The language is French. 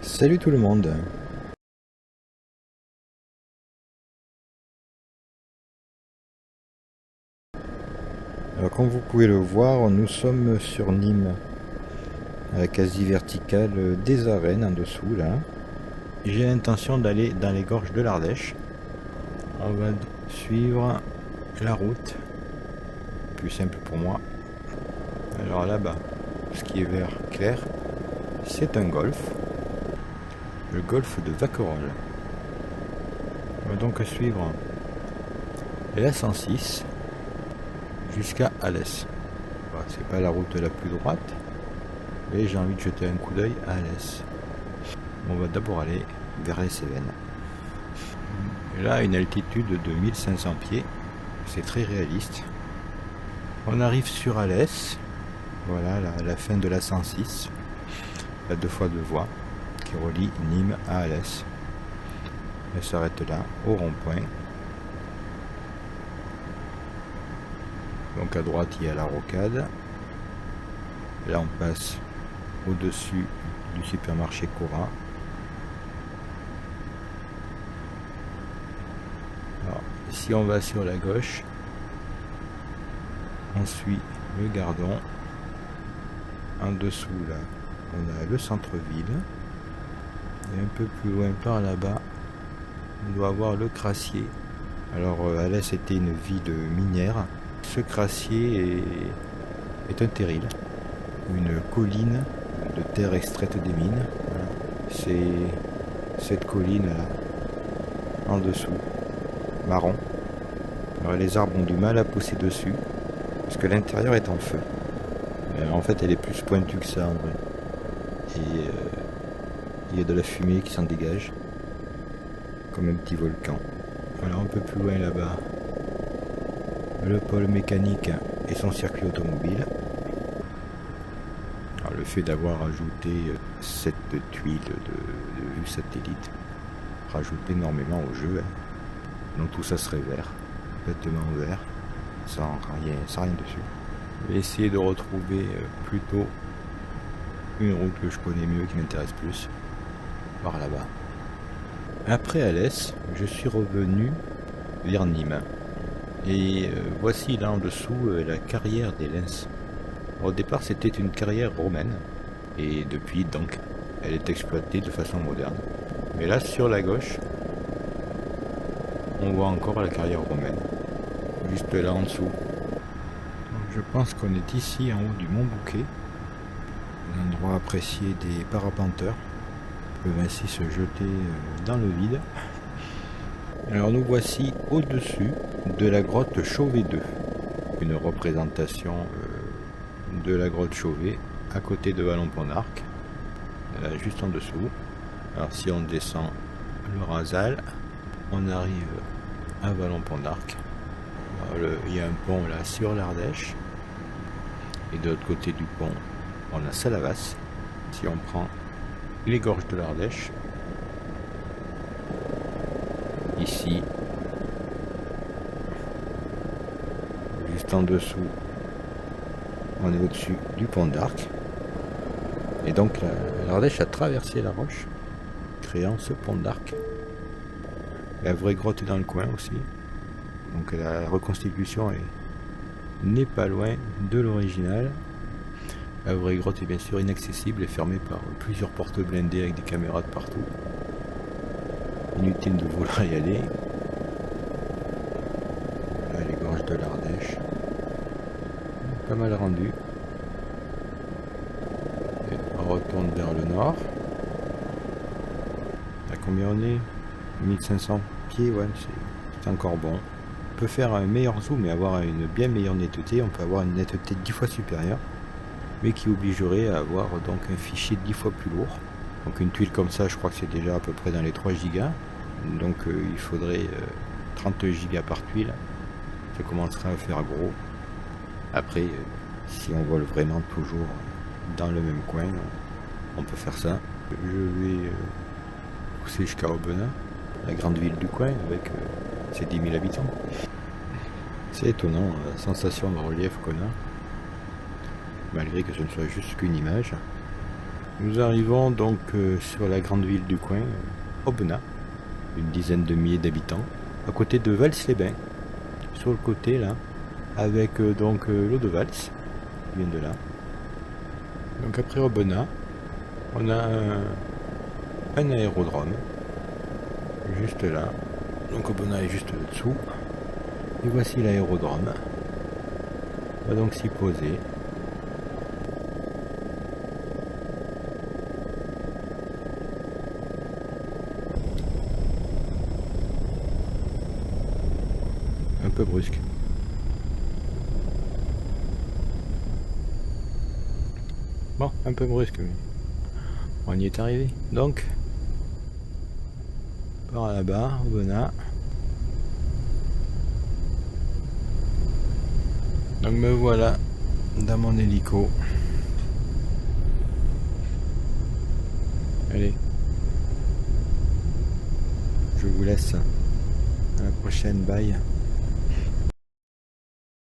Salut tout le monde. Alors comme vous pouvez le voir, nous sommes sur Nîmes, à la quasi verticale des arènes en dessous là. J'ai l'intention d'aller dans les gorges de l'Ardèche. On va suivre la route, plus simple pour moi. Alors là-bas, ce qui est vert clair, c'est un golfe, le golfe de Vacquerolles. On va donc suivre la 106 jusqu'à Alès. Bon, c'est pas la route la plus droite, mais j'ai envie de jeter un coup d'œil à Alès. On va d'abord aller vers les Cévennes. Et là, une altitude de 1500 pieds, c'est très réaliste. On arrive sur Alès, voilà la fin de la 106, la 2x2 voies qui relie Nîmes à Alès. Elle s'arrête là, au rond-point. Donc à droite, il y a la rocade. Et là, on passe au-dessus du supermarché Cora. Alors, si on va sur la gauche, on suit le Gardon. En dessous, là, on a le centre-ville. Et un peu plus loin, par là-bas, on doit avoir le Crassier. Alors, Alès était une ville minière. Ce Crassier est un terril, une colline de terre extraite des mines. Voilà. C'est cette colline là, en dessous, marron. Alors les arbres ont du mal à pousser dessus, parce que l'intérieur est en feu. En fait, elle est plus pointue que ça en vrai. Et il y a de la fumée qui s'en dégage, comme un petit volcan. Voilà, un peu plus loin là-bas, le pôle mécanique et son circuit automobile. Alors, le fait d'avoir ajouté cette tuile de vue satellite rajoute énormément au jeu. Donc tout ça serait vert, complètement vert, sans rien dessus. Je vais essayer de retrouver plutôt une route que je connais mieux, qui m'intéresse plus, par là-bas. Après Alès, je suis revenu vers Nîmes. Et voici là en dessous la carrière des Lens. Au départ, c'était une carrière romaine. Et depuis, donc, elle est exploitée de façon moderne. Mais là, sur la gauche, on voit encore la carrière romaine. Juste là en dessous. Donc, je pense qu'on est ici en haut du Mont Bouquet. Un endroit apprécié des parapenteurs. Ils peuvent ainsi se jeter dans le vide. Alors nous voici au-dessus de la grotte Chauvet 2, une représentation de la grotte Chauvet à côté de Vallon-Pont-d'Arc, là juste en dessous. Alors si on descend le Rasal, on arrive à Vallon-Pont-d'Arc. Il y a un pont là sur l'Ardèche, et de l'autre côté du pont on a Salavas. Si on prend les gorges de l'Ardèche, ici, juste en dessous, on est au-dessus du pont d'Arc. Et donc l'Ardèche a traversé la roche, créant ce pont d'Arc. La vraie grotte est dans le coin aussi. Donc la reconstitution n'est pas loin de l'original. La vraie grotte est bien sûr inaccessible et fermée par plusieurs portes blindées avec des caméras de partout. Inutile de vouloir y aller. Voilà les gorges de l'Ardèche. Pas mal rendu. Et on retourne vers le nord. À combien on est 1500 pieds, ouais, c'est encore bon. On peut faire un meilleur zoom et avoir une bien meilleure netteté. On peut avoir une netteté 10 fois supérieure, mais qui obligerait à avoir donc un fichier 10 fois plus lourd. Donc une tuile comme ça, je crois que c'est déjà à peu près dans les 3 gigas. Donc il faudrait 30 gigas par tuile. Ça commencera à faire gros. Après, si on vole vraiment toujours dans le même coin, on peut faire ça. Je vais pousser jusqu'à Aubenas, la grande ville du coin, avec ses 10 000 habitants. C'est étonnant la sensation de relief qu'on a, malgré que ce ne soit juste qu'une image. Nous arrivons donc sur la grande ville du coin, Aubenas, une dizaine de milliers d'habitants, à côté de Vals-les-Bains, sur le côté là, avec donc l'eau de Vals, qui vient de là. Donc après Aubenas, on a un aérodrome, juste là. Donc Aubenas est juste dessous. Et voici l'aérodrome. On va donc s'y poser. Un peu brusque. Bon, un peu brusque, mais on y est arrivé. Donc, par là-bas, Aubenas. Donc me voilà dans mon hélico. Allez, je vous laisse. À la prochaine, bye.